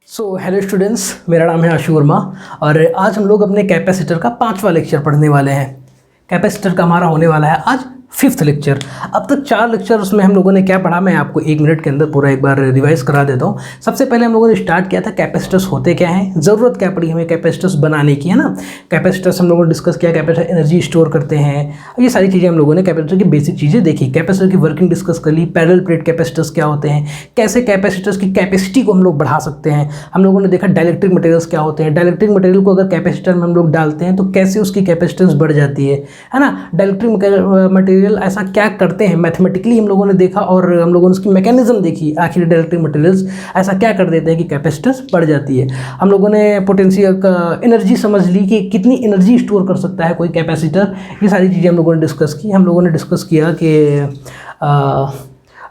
Hello students, मेरा नाम है आशु वर्मा और आज हम लोग अपने कैपेसिटर का 5वां लेक्चर पढ़ने वाले हैं। कैपेसिटर का हमारा होने वाला है आज 5th लेक्चर। अब तक 4 लेक्चर उसमें हम लोगों ने क्या पढ़ा, मैं आपको 1 मिनट के अंदर पूरा एक बार रिवाइज करा देता हूँ। सबसे पहले हम लोगों ने स्टार्ट किया था कैपेसिटर्स होते क्या हैं, ज़रूरत क्या पड़ी हमें कैपेसिटर्स बनाने की, है ना। कैपेसिटर्स हम लोगों ने डिस्कस किया, कैपेसिटर एनर्जी स्टोर करते हैं, ये सारी चीज़ें हम लोगों ने कैपेसिटर की बेसिक चीज़ें देखी। कैपेसिटर की वर्किंग डिस्कस कर ली, पैरेलल प्लेट कैपेसिटर्स क्या होते हैं, कैसे कैपेसिटर्स की कैपेसिटी को हम लोग बढ़ा सकते हैं। हम लोगों ने देखा डाइलेक्ट्रिक मटेरियल्स क्या होते हैं, डाइलेक्ट्रिक मटेरियल को अगर कैपेसिटर में हम लोग डालते हैं तो कैसे उसकी कैपेसिटेंस बढ़ जाती है ना। डाइलेक्ट्रिक मटेरियल ऐसा क्या करते हैं मैथमेटिकली हम लोगों ने देखा और हम लोगों ने उसकी मैकेनिज्म देखी। आखिर डाइलेक्ट्रिक मटेरियल्स ऐसा क्या कर देते हैं कि कैपेसिटेंस बढ़ जाती है। हम लोगों ने पोटेंशियल का एनर्जी समझ ली कि कितनी एनर्जी स्टोर कर सकता है कोई कैपेसिटर। ये सारी चीज़ें हम लोगों ने डिस्कस की। हम लोगों ने डिस्कस किया कि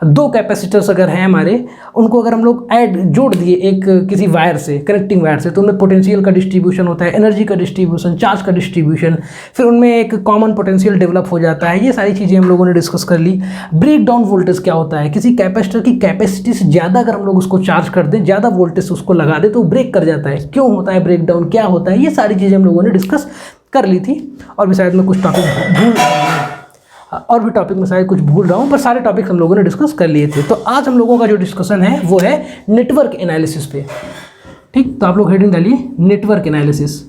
2 कैपेसिटर्स अगर हैं हमारे, उनको अगर हम लोग जोड़ दिए एक किसी वायर से, कनेक्टिंग वायर से, तो उनमें पोटेंशियल का डिस्ट्रीब्यूशन होता है, एनर्जी का डिस्ट्रीब्यूशन, चार्ज का डिस्ट्रीब्यूशन, फिर उनमें एक कॉमन पोटेंशियल डेवलप हो जाता है। ये सारी चीज़ें हम लोगों ने डिस्कस कर ली। ब्रेक डाउन वोल्टेज क्या होता है, किसी कैपेसिटर की कैपेसिटी से ज़्यादा अगर हम लोग उसको चार्ज कर दें, ज़्यादा वोल्टेज उसको लगा दें तो ब्रेक कर जाता है। क्यों होता है ब्रेक डाउन, क्या होता है, ये सारी चीज़ें हम लोगों ने डिस्कस कर ली थी। और भी शायद मैं कुछ टॉपिक में शायद कुछ भूल रहा हूँ, पर सारे टॉपिक हम लोगों ने डिस्कस कर लिए थे। तो आज हम लोगों का जो डिस्कशन है वो है नेटवर्क एनालिसिस पे। ठीक, तो आप लोग हेडिंग डालिए नेटवर्क एनालिसिस।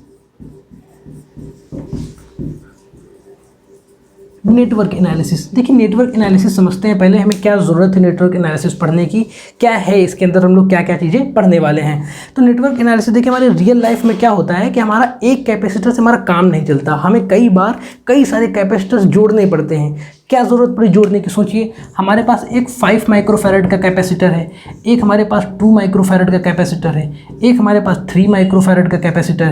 नेटवर्क एनालिसिस, देखिए नेटवर्क एनालिसिस समझते हैं पहले हमें क्या ज़रूरत है नेटवर्क एनालिसिस पढ़ने की, क्या है इसके अंदर, हम लोग क्या क्या चीज़ें पढ़ने वाले हैं। तो नेटवर्क एनालिसिस देखिए हमारे रियल लाइफ में क्या होता है कि हमारा एक कैपेसिटर से हमारा काम नहीं चलता, हमें कई बार कई सारे कैपेसिटर्स जोड़ने पड़ते हैं। क्या ज़रूरत पड़ी जोड़ने की, सोचिए हमारे पास एक 5 माइक्रोफैरड का कैपेसिटर है, एक हमारे पास 2 माइक्रोफैरड का कैपेसिटर है, एक हमारे पास 3 माइक्रोफैरड का कैपेसिटर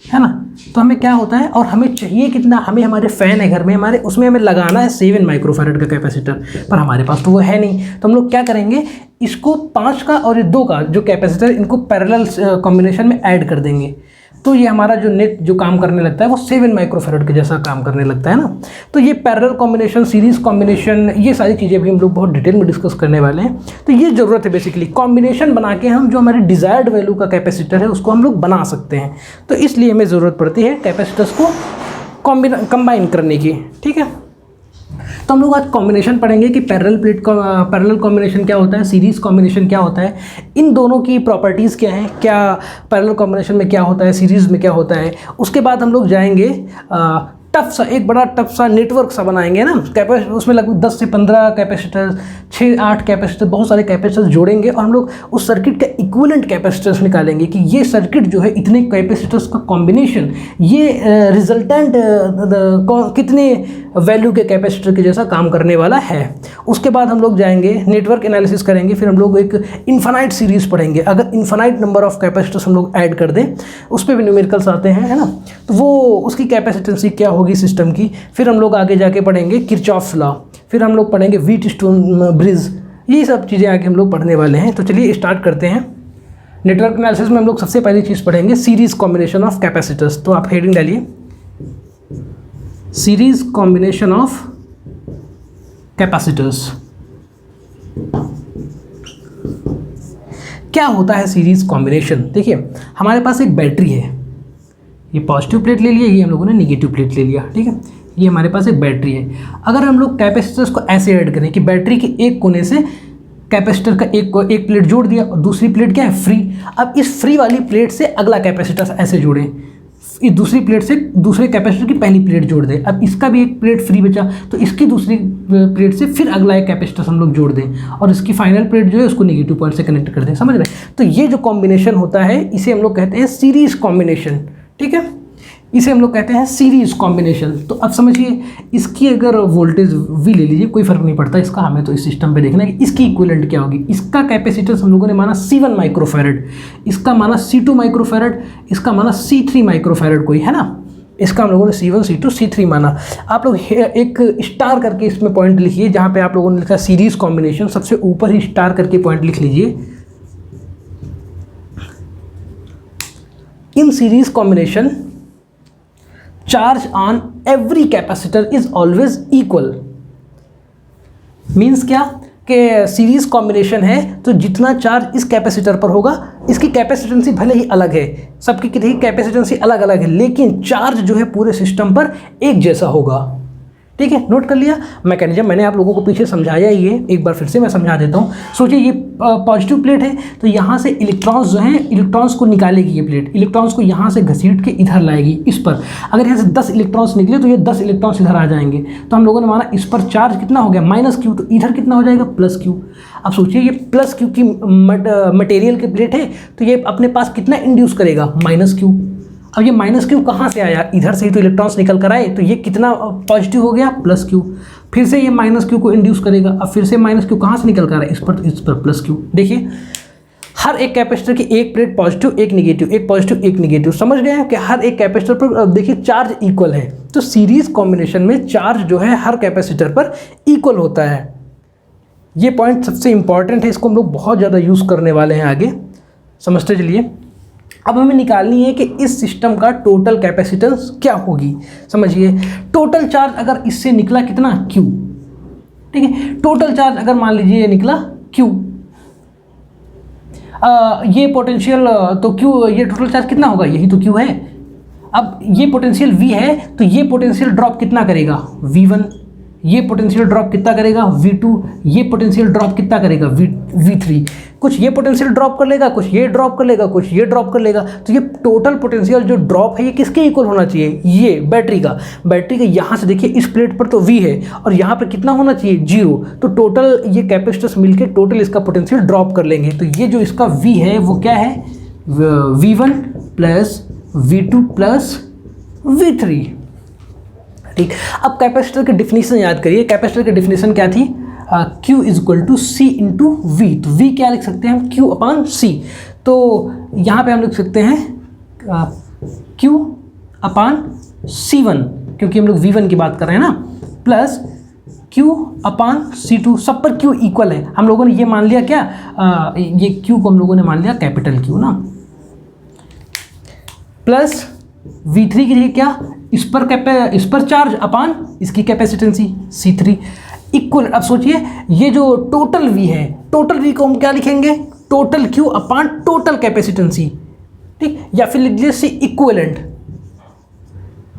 है ना। तो हमें क्या होता है, और हमें चाहिए कितना, हमें हमारे फ़ैन है घर में हमारे, उसमें हमें लगाना है 7 माइक्रोफैरड का कैपेसिटर, पर हमारे पास तो वो है नहीं। तो हम लोग क्या करेंगे, इसको 5 का और 2 का जो कैपेसिटर, इनको पैरेलल कॉम्बिनेशन में ऐड कर देंगे। तो ये हमारा जो नेट जो काम करने लगता है वो 7 माइक्रोफैरड के जैसा काम करने लगता है ना। तो ये पैरेलल कॉम्बिनेशन, सीरीज़ कॉम्बिनेशन, ये सारी चीज़ें भी हम लोग बहुत डिटेल में डिस्कस करने वाले हैं। तो ये ज़रूरत है बेसिकली, कॉम्बिनेशन बना के हम जो हमारे डिज़ायर्ड वैल्यू का कैपेसिटर है उसको हम लोग बना सकते हैं। तो इसलिए हमें ज़रूरत पड़ती है कैपेसिटर्स को कंबाइन करने की। ठीक है, तो हम लोग आज कॉम्बिनेशन पढ़ेंगे कि पैरेलल कॉम्बिनेशन क्या होता है, सीरीज़ कॉम्बिनेशन क्या होता है, इन दोनों की प्रॉपर्टीज़ क्या हैं, क्या पैरेलल कॉम्बिनेशन में क्या होता है, सीरीज़ में क्या होता है। उसके बाद हम लोग जाएंगे एक बड़ा टफ सा नेटवर्क सा बनाएंगे ना, उसमें लगभग 10 से 15 कैपेसिटर, 6-8 कैपेसिटर, बहुत सारे कैपेसिटर जोड़ेंगे और हम लोग उस सर्किट का इक्विवेलेंट कैपेसिटर्स निकालेंगे कि ये सर्किट जो है इतने कैपेसिटर्स का कॉम्बिनेशन, ये रिजल्टेंट कितने वैल्यू के कैपेसिटर के जैसा काम करने वाला है। उसके बाद हम लोग जाएंगे नेटवर्क एनालिसिस करेंगे, फिर हम लोग एक इन्फानाइट सीरीज़ पढ़ेंगे। अगर इन्फानाइट नंबर ऑफ कैपेसिटर्स हम लोग ऐड कर दें, उस पर भी न्यूमेरिकल्स आते हैं, है ना, तो वो उसकी कैपेसिटेंसी क्या होगी सिस्टम की। फिर हम लोग आगे जाके पढ़ेंगे किरचॉफ्स लॉ, फिर हम लोग पढ़ेंगे व्हीटस्टोन ब्रिज, ये सब चीज़ें आगे हम लोग पढ़ने वाले हैं। तो चलिए स्टार्ट करते हैं। नेटवर्क एनालिसिस में हम लोग सबसे पहली चीज़ पढ़ेंगे सीरीज़ कॉम्बिनेशन ऑफ कैपेसिटर्स। तो आप हेडिंग डालिए सीरीज़ कॉम्बिनेशन ऑफ कैपेसिटर्स। क्या होता है सीरीज़ कॉम्बिनेशन, देखिए हमारे पास एक बैटरी है, ये पॉजिटिव प्लेट ले लिया, ये हम लोगों ने निगेटिव प्लेट ले लिया। ठीक है, ये हमारे पास एक बैटरी है। अगर हम लोग कैपेसिटर्स को ऐसे ऐड करें कि बैटरी के एक कोने से कैपेसिटर का एक प्लेट जोड़ दिया और दूसरी प्लेट क्या है, फ्री। अब इस फ्री वाली प्लेट से अगला कैपेसिटर ऐसे जोड़ें, इस दूसरी प्लेट से दूसरे कैपेसिटर की पहली प्लेट जोड़ दें। अब इसका भी एक प्लेट फ्री बचा तो इसकी दूसरी प्लेट से फिर अगला एक कैपेसिटर हम लोग जोड़ दें और इसकी फाइनल प्लेट जो है उसको नेगेटिव पॉइंट से कनेक्ट कर दें। समझ रहे हैं, तो ये जो कॉम्बिनेशन होता है इसे हम लोग कहते हैं सीरीज़ कॉम्बिनेशन। ठीक है, इसे हम लोग कहते हैं सीरीज़ कॉम्बिनेशन। तो अब समझिए, इसकी अगर वोल्टेज वी ले लीजिए, कोई फ़र्क नहीं पड़ता इसका, हमें तो इस सिस्टम पे देखना है कि इसकी इक्विवेलेंट क्या होगी। इसका कैपेसिटर हम लोगों ने माना C1 माइक्रोफैरड, इसका माना C2 माइक्रोफैरड, इसका माना C3 माइक्रोफैरड, कोई है ना, इसका हम लोगों ने C1, C2, C3 माना। आप लोग एक स्टार करके इसमें पॉइंट लिखिए, जहाँ पे आप लोगों ने लिखा सीरीज़ कॉम्बिनेशन, सबसे ऊपर ही स्टार करके पॉइंट लिख लीजिए। In series combination charge on every capacitor is always equal. Means क्या कि सीरीज़ कॉम्बिनेशन है तो जितना चार्ज इस कैपेसिटर पर होगा इसकी कैपेसिटेंसी भले ही अलग है, सबकी कितनी कैपेसिटेंसी अलग अलग है, लेकिन चार्ज जो है पूरे सिस्टम पर एक जैसा होगा। ठीक है, नोट कर लिया मैकेनिज्म। मैंने आप लोगों को पीछे समझाया ही है, एक बार फिर से मैं समझा देता हूँ। सोचिए ये पॉजिटिव प्लेट है, तो यहाँ से इलेक्ट्रॉन्स जो हैं, इलेक्ट्रॉन्स को निकालेगी ये प्लेट, इलेक्ट्रॉन्स को यहाँ से घसीट के इधर लाएगी इस पर। अगर यहाँ से 10 इलेक्ट्रॉन्स निकले तो ये 10 इलेक्ट्रॉन्स इधर आ जाएंगे। तो हम लोगों ने माना इस पर चार्ज कितना हो गया, -q, तो इधर कितना हो जाएगा, +q। अब सोचिए ये +q की मटेरियल की प्लेट है, तो ये अपने पास कितना इंड्यूस करेगा, -q। अब ये -q कहाँ से आया, इधर से ही तो इलेक्ट्रॉन्स निकल कर आए, तो ये कितना पॉजिटिव हो गया, +q। फिर से ये -q को इंड्यूस करेगा, अब फिर से -q कहाँ से निकल कर आया, इस पर +q। देखिए हर एक कैपेसिटर की एक प्लेट पॉजिटिव एक निगेटिव, एक पॉजिटिव एक निगेटिव, समझ गए हैं कि हर एक कैपेसिटर पर देखिए चार्ज इक्वल है। तो सीरीज कॉम्बिनेशन में चार्ज जो है हर कैपेसिटर पर इक्वल होता है। ये पॉइंट सबसे इंपॉर्टेंट है, इसको हम लोग बहुत ज़्यादा यूज़ करने वाले हैं आगे, समझते चलिए। अब हमें निकालनी है कि इस सिस्टम का टोटल कैपेसिटेंस क्या होगी। समझिए टोटल चार्ज अगर इससे निकला कितना, Q। ठीक है, टोटल चार्ज अगर मान लीजिए ये निकला Q, ये पोटेंशियल तो Q, ये टोटल चार्ज कितना होगा, यही तो Q है। अब ये पोटेंशियल V है, तो ये पोटेंशियल ड्रॉप कितना करेगा, V1। ये पोटेंशियल ड्रॉप कितना करेगा, V2। ये पोटेंशियल ड्रॉप कितना करेगा, V3। कुछ ये पोटेंशियल ड्रॉप कर लेगा, कुछ ये ड्रॉप कर लेगा, कुछ ये ड्रॉप कर लेगा। तो ये टोटल पोटेंशियल जो ड्रॉप है ये किसके इक्वल होना चाहिए, ये बैटरी का। बैटरी का यहाँ से देखिए इस प्लेट पर तो V है और यहाँ पर कितना होना चाहिए, 0। तो टोटल ये कैपेसिटर्स मिलके टोटल इसका पोटेंशियल ड्रॉप कर लेंगे। तो ये जो इसका V है वो क्या है, V1 + V2 + V3। ठीक, अब कैपेसिटर की डिफिनीशन याद करिए। कैपेसिटर की डिफिनीशन क्या थी, Q = C × V। तो V क्या लिख सकते हैं हम, Q/C। तो यहाँ पे हम लिख सकते हैं Q/C1, क्योंकि हम लोग V1 की बात कर रहे हैं ना, प्लस Q/C2। सब पर Q इक्वल है। हम लोगों ने ये मान लिया क्या, ये Q को हम लोगों ने मान लिया कैपिटल Q ना, प्लस V3 की जगह क्या, इस पर चार्ज अपान इसकी कैपेसिटेंसी C3 इक्वल। अब सोचिए ये जो टोटल V है, टोटल V को हम क्या लिखेंगे, टोटल Q अपान टोटल कैपेसिटेंसी। ठीक, या फिर लिख लीजिए C इक्विवेलेंट।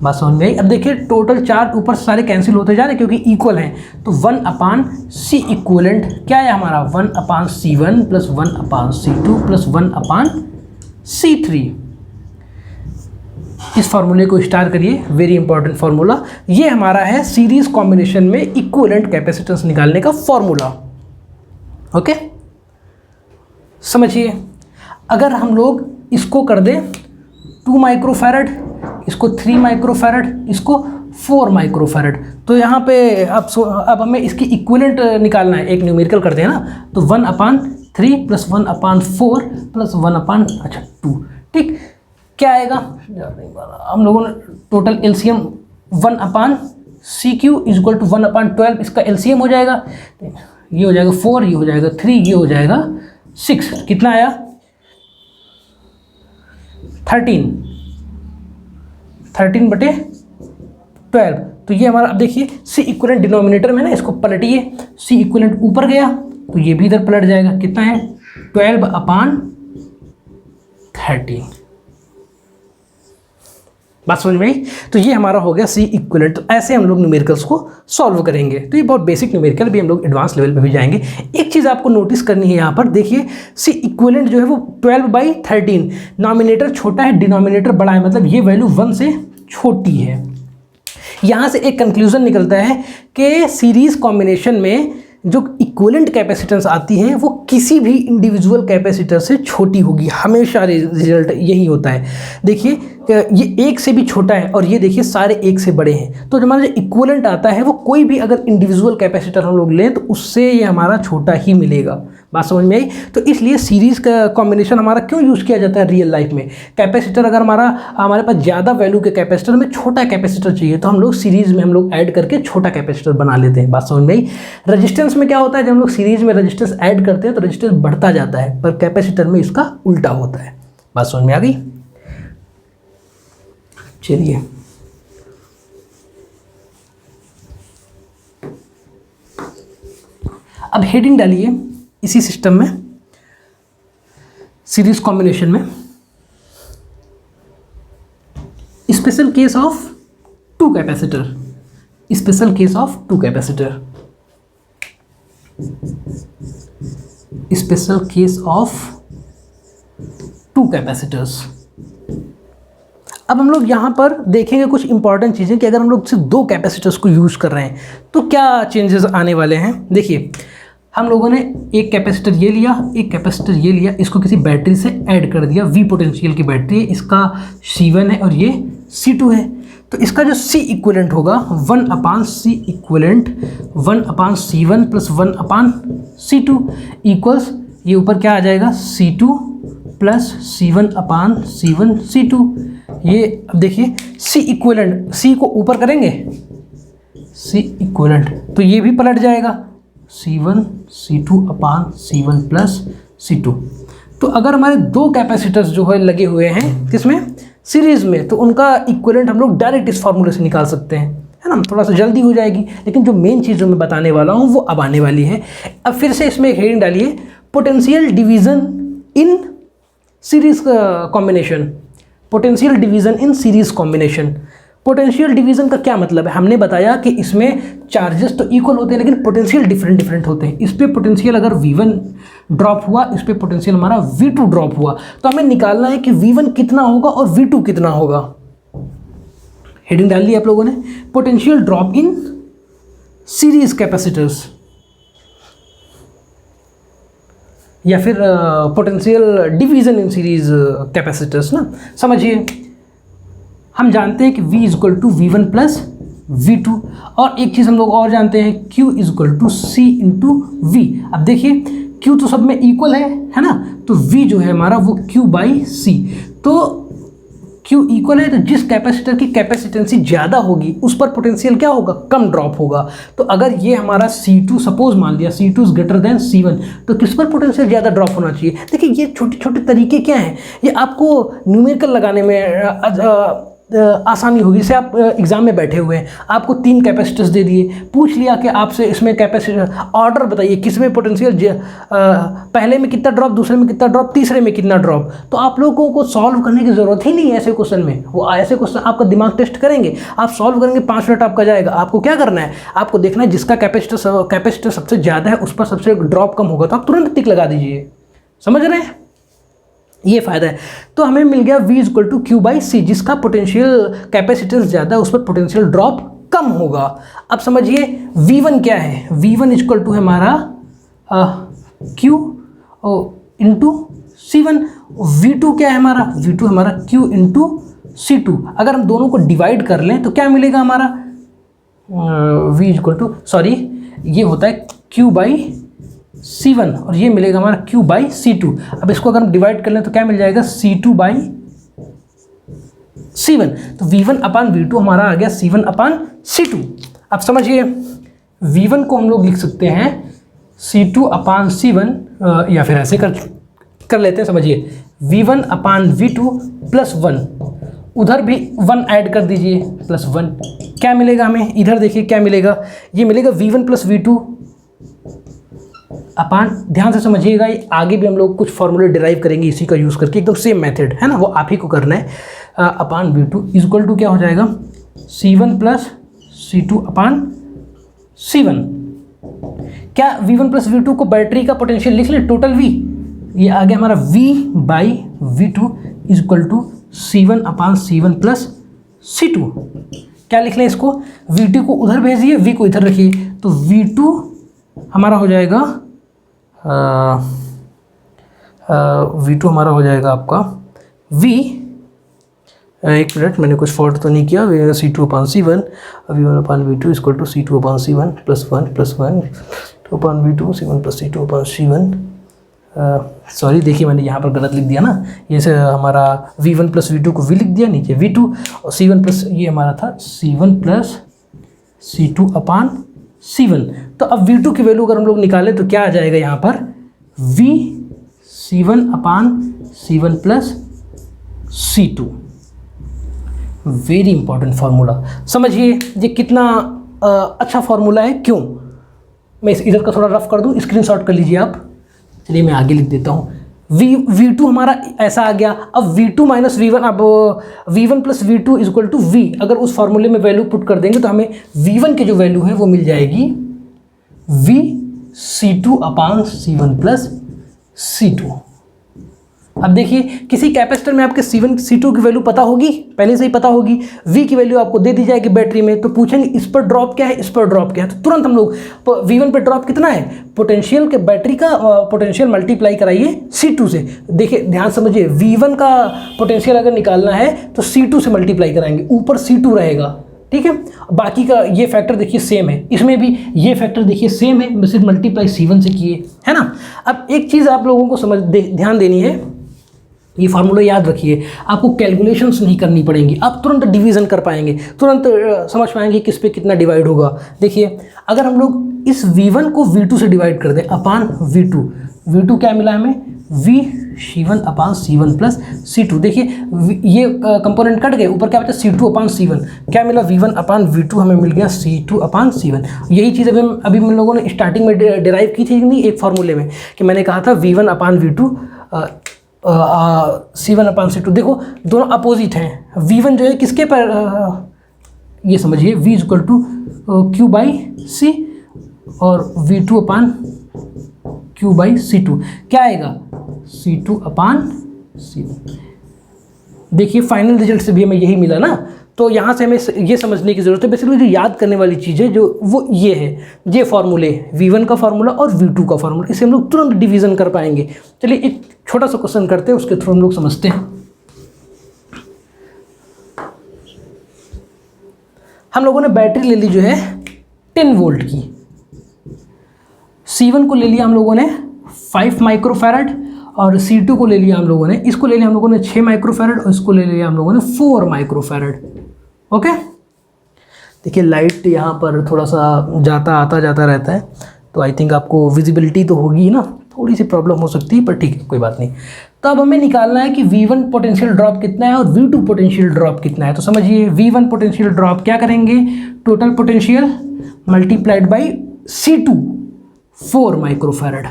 बात समझ गई। अब देखिए टोटल चार्ज ऊपर सारे कैंसिल होते जा रहे हैं क्योंकि इक्वल हैं, तो 1/C इक्विवेलेंट क्या है हमारा, 1/C1 + 1/C2 + 1/C3। इस फार्मूले को स्टार करिए, वेरी इंपॉर्टेंट फार्मूला। ये हमारा है सीरीज कॉम्बिनेशन में इक्विवेलेंट कैपेसिटेंस निकालने का फार्मूला। ओके, समझिए अगर हम लोग इसको कर दें 2 माइक्रोफैरड, इसको 3 माइक्रोफैरड, इसको 4 माइक्रोफैरड, तो यहाँ पे अब हमें इसकी इक्विवेलेंट निकालना है। एक न्यूमेरिकल करते हैं ना, तो 1/3 + 1/4 + 1/2। ठीक, क्या आएगा, हम लोगों ने टोटल एलसीएम 1/CQ = 1/12, इसका एलसीएम हो जाएगा, ये हो जाएगा 4, ये हो जाएगा 3, ये हो जाएगा 6। कितना आया, 13/12। तो ये हमारा, अब देखिए C इक्विवेलेंट डिनोमिनेटर में ना, इसको पलटिए, C इक्विवेलेंट ऊपर गया तो ये भी इधर पलट जाएगा। कितना है, 12/13। बात समझ में आई। तो ये हमारा हो गया C इक्विवेलेंट। तो ऐसे हम लोग न्यूमेरिकल्स को सॉल्व करेंगे। तो ये बहुत बेसिक न्यूमेरिकल, भी हम लोग एडवांस लेवल पे भी जाएंगे। एक चीज़ आपको नोटिस करनी है यहाँ पर, देखिए C इक्विवेलेंट जो है वो 12/13, नॉमिनेटर छोटा है डिनोमिनेटर बड़ा है, मतलब ये वैल्यू 1 से छोटी है। यहाँ से एक कंक्लूजन निकलता है कि सीरीज कॉम्बिनेशन में जो इक्विवेलेंट कैपेसिटेंस आती है वो किसी भी इंडिविजुअल कैपेसिटर से छोटी होगी, हमेशा रिजल्ट यही होता है। देखिए ये 1 से भी छोटा है और ये देखिए सारे 1 से बड़े हैं, तो जो हमारा जो इक्विवेलेंट आता है वो कोई भी अगर इंडिविजुअल कैपेसिटर हम लोग लें तो उससे ये हमारा छोटा ही मिलेगा। बात समझ में आई। तो इसलिए सीरीज़ का कॉम्बिनेशन हमारा क्यों यूज़ किया जाता है रियल लाइफ में। कैपेसिटर अगर हमारे पास ज़्यादा वैल्यू के कैपेसिटर में छोटा कैपेसिटर चाहिए तो हम लोग सीरीज़ में हम लोग ऐड करके छोटा कैपेसिटर बना लेते हैं। बात समझ में आई। रजिस्टेंस में क्या होता है, जब हम लोग सीरीज़ में रजिस्टेंस ऐड करते हैं तो रजिस्टेंस बढ़ता जाता है, पर कैपेसिटर में इसका उल्टा होता है। बात समझ में आ गई। चलिए अब हेडिंग डालिए इसी सिस्टम में। सीरीज कॉम्बिनेशन में, special case of two capacitor, special case of two capacitor, special case of two capacitors. अब हम लोग यहाँ पर देखेंगे कुछ इंपॉर्टेंट चीज़ें कि अगर हम लोग सिर्फ दो कैपेसिटर्स को यूज़ कर रहे हैं तो क्या चेंजेस आने वाले हैं। देखिए, हम लोगों ने एक कैपेसिटर ये लिया, एक कैपेसिटर ये लिया, इसको किसी बैटरी से ऐड कर दिया, V पोटेंशियल की बैटरी है, इसका C1 है और ये C2 है। तो इसका जो C इक्विवेलेंट होगा 1/C equivalent 1/C1 plus 1/C2 equals, ये ऊपर क्या आ जाएगा, C2 प्लस C1/C1 C2। ये अब देखिए C इक्विवेलेंट, C को ऊपर करेंगे C इक्विवेलेंट तो ये भी पलट जाएगा C1 C2/C1 प्लस C2। तो अगर हमारे दो कैपेसिटर्स जो है लगे हुए हैं किसमें, सीरीज़ में, तो उनका इक्विवेलेंट हम लोग डायरेक्ट इस फार्मूले से निकाल सकते हैं, है ना। थोड़ा सा जल्दी हो जाएगी, लेकिन जो मेन चीज़ जो मैं बताने वाला हूँ वो अब आने वाली है। अब फिर से इसमें एक हेडिंग डालिए, potential division in series combination, potential division in series combination. Potential division का क्या मतलब है, हमने बताया कि इसमें चार्जेस तो इक्वल होते हैं लेकिन पोटेंशियल डिफरेंट डिफरेट होते हैं। इस पे पोटेंशियल अगर V1 ड्रॉप हुआ, इस पे पोटेंशियल हमारा V2 ड्रॉप हुआ, तो हमें निकालना है कि V1 कितना होगा और V2 कितना होगा। हेडिंग डाल ली आप लोगों ने, potential drop in series capacitors या फिर potential division in series capacitors ना। समझिए, हम जानते हैं कि V equal to V1 plus V2, और एक चीज़ हम लोग और जानते हैं Q equal to C into V। अब देखिए Q तो सब में इक्वल है ना, तो V जो है हमारा वो Q बाई C। तो Q इक्वल है तो जिस कैपेसिटर की कैपेसिटेंसी ज़्यादा होगी उस पर पोटेंशियल क्या होगा, कम ड्रॉप होगा। तो अगर ये हमारा C2 सपोज मान लिया C2 is greater than C1, तो किस पर पोटेंशियल ज़्यादा ड्रॉप होना चाहिए। देखिए ये छोटे छोटे तरीके क्या हैं, ये आपको न्यूमेरिकल लगाने में आसानी होगी। जैसे आप एग्जाम में बैठे हुए हैं, आपको 3 कैपेसिटर्स दे दिए, पूछ लिया कि आपसे इसमें कैपेसिटर ऑर्डर बताइए, किस में पोटेंशियल पहले में कितना ड्रॉप, दूसरे में कितना ड्रॉप, तीसरे में कितना ड्रॉप। तो आप लोगों को सॉल्व करने की ज़रूरत ही नहीं है ऐसे क्वेश्चन में। वो ऐसे क्वेश्चन आपका दिमाग टेस्ट करेंगे, आप सॉल्व करेंगे, 5 मिनट आपका जाएगा। आपको क्या करना है, आपको देखना है जिसका कैपेसिटर सबसे ज़्यादा है उस पर सबसे ड्रॉप कम होगा, तो आप तुरंत टिक लगा दीजिए। समझ रहे हैं, ये फ़ायदा है। तो हमें मिल गया V equal to Q by C, जिसका पोटेंशियल कैपेसिटेंस ज़्यादा है उस पर पोटेंशियल ड्रॉप कम होगा। अब समझिए V1 क्या है, V1 इक्वल टू है हमारा Q इंटू C1। V2 क्या है हमारा, V2 हमारा Q इंटू C2। अगर हम दोनों को डिवाइड कर लें तो क्या मिलेगा हमारा, V इक्वल टू, सॉरी ये होता है Q बाई C1 और ये मिलेगा हमारा Q बाई C2। अब इसको अगर हम डिवाइड कर लें तो क्या मिल जाएगा, C2 बाई C1। तो V1 अपान V2 हमारा आ गया C1 अपान C2। अब समझिए, V1 को हम लोग लिख सकते हैं C2 अपान C1, या फिर ऐसे कर लेते हैं। समझिए, V1 अपान V2 प्लस 1, उधर भी 1 ऐड कर दीजिए प्लस 1, क्या मिलेगा हमें, इधर देखिए क्या मिलेगा, ये मिलेगा V1 प्लस V2 अपान, ध्यान से समझिएगा, ये आगे भी हम लोग कुछ फॉर्मूले डिराइव करेंगे इसी का यूज़ करके, एकदम सेम मेथड है ना, वो आप ही को करना है। अपान V2 इक्वल टू क्या हो जाएगा, C1 plus C2 upon C1। क्या V1 प्लस V2 को बैटरी का पोटेंशियल लिख लें, टोटल V, ये आ गया हमारा V by V2 equal to C1 upon C1 plus C2। क्या लिख लें इसको, V2 को उधर भेजिए, V को इधर रखिए, तो V2 हमारा हो जाएगा V2 हमारा हो जाएगा आपका V, एक मिनट मैंने कुछ फॉल्ट तो नहीं किया, C2 upon C1, V1 upon V2 equal to C2 upon C1 plus 1 2 upon V2 C1 plus C2 upon C1। Sorry देखिए मैंने यहाँ पर गलत लिख दिया ना, ये से हमारा V1 प्लस V2 को V लिख दिया, नीचे V2 और C1 प्लस, ये हमारा था C1 plus C2 upon C1। तो अब V2 की वैल्यू अगर हम लोग निकालें तो क्या आ जाएगा यहाँ पर, V C1 upon C1 plus C2। Very important formula, समझिए ये कितना अच्छा फार्मूला है। क्यों, मैं इधर का थोड़ा रफ कर दूँ, स्क्रीनशॉट कर लीजिए आप। चलिए मैं आगे लिख देता हूँ, V2 हमारा ऐसा आ गया। अब V2 माइनस V1, अब V1 plus V2 is equal to V, अगर उस फॉर्मूले में वैल्यू पुट कर देंगे तो हमें V1 की जो वैल्यू है वो मिल जाएगी V C2 upon C1 plus C2। अब देखिए किसी कैपेसिटर में आपके C1 C2 की वैल्यू पता होगी, पहले से ही पता होगी, V की वैल्यू आपको दे दी जाएगी बैटरी में, तो पूछेंगे इस पर ड्रॉप क्या है, इस पर ड्रॉप क्या है, तो तुरंत हम लोग V1 पे ड्रॉप कितना है, पोटेंशियल के बैटरी का पोटेंशियल मल्टीप्लाई कराइए C2 से। देखिए ध्यान समझिए, V1 का पोटेंशियल अगर निकालना है तो C2 से मल्टीप्लाई कराएंगे, ऊपर C2 रहेगा, ठीक है। बाकी का ये फैक्टर देखिए सेम है, इसमें भी ये फैक्टर देखिए सेम है, बस सिर्फ मल्टीप्लाई C1 से किए, है ना। अब एक चीज़ आप लोगों को ध्यान देनी है, ये फार्मूला याद रखिए, आपको कैलकुलेशंस नहीं करनी पड़ेंगी, आप तुरंत डिवीज़न कर पाएंगे, तुरंत समझ पाएंगे किस पे कितना डिवाइड होगा। देखिए अगर हम लोग इस V1 को V2 से डिवाइड कर दें अपान V2 क्या मिला हमें, V C1 upon C1 plus C2। देखिए ये कंपोनेंट कट गए, ऊपर क्या बचा C2 अपान C1, क्या मिला V1 अपान V2 हमें मिल गया C2 अपान C1। यही चीज़ अभी हम लोगों ने स्टार्टिंग में डिराइव की थी नहीं, एक फार्मूले में, कि मैंने कहा था V1 अपान V2 C1 अपान C2। देखो दोनों अपोजिट हैं, V1 जो है किसके पर, ये समझिए V equal to Q by C और V2 upon Q by C2, क्या आएगा C2 अपान C1। देखिए फाइनल रिजल्ट से भी हमें यही मिला ना, तो यहाँ से हमें ये समझने की ज़रूरत है, बेसिकली जो याद करने वाली चीज़ है जो वो ये है, ये फार्मूले V1 का फार्मूला और V2 का फार्मूला, इसे हम लोग तुरंत डिवीज़न कर पाएंगे। चलिए एक छोटा सा क्वेश्चन करते हैं, उसके थ्रू हम लोग समझते हैं। हम लोगों ने बैटरी ले ली जो है 10 वोल्ट की, C1 को ले लिया हम लोगों ने 5 माइक्रोफैरड और C2 को ले लिया हम लोगों ने, इसको ले लिया हम लोगों ने 6 माइक्रोफैरड और इसको ले लिया हम लोगों ने 4 माइक्रोफैरड। ओके, देखिए लाइट यहाँ पर थोड़ा सा आता जाता रहता है, तो आई थिंक आपको विजिबिलिटी तो होगी ना, थोड़ी सी प्रॉब्लम हो सकती है, पर ठीक है कोई बात नहीं। तो अब हमें निकालना है कि V1 पोटेंशियल ड्रॉप कितना है और V2 पोटेंशियल ड्रॉप कितना है। तो समझिए V1 पोटेंशियल ड्रॉप क्या करेंगे, total potential multiplied by C2 4 microfarad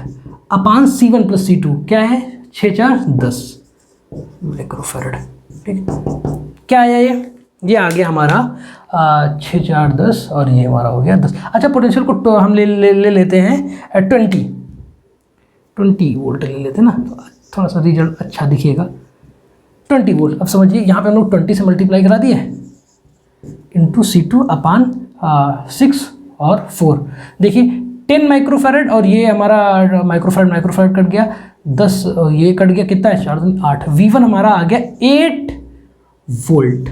upon C1 plus C2, क्या है 6 4 10 माइक्रोफैरड, ठीक है। क्या आया ये आ गया हमारा 6 4 10 और ये हमारा हो गया 10। अच्छा पोटेंशियल को हम ले लेते हैं 20 वोल्ट ले लेते हैं ना, तो थोड़ा सा रिजल्ट अच्छा दिखेगा। 20 वोल्ट, अब समझिए यहाँ पे हम लोग 20 से मल्टीप्लाई करा दिए इंटू C2 अपान 6 और 4। देखिए 10 माइक्रोफैरड और ये हमारा माइक्रोफैरड कट गया, 10 ये कट गया, कितना है 4 दूनी 8। V1 हमारा आ गया 8 वोल्ट,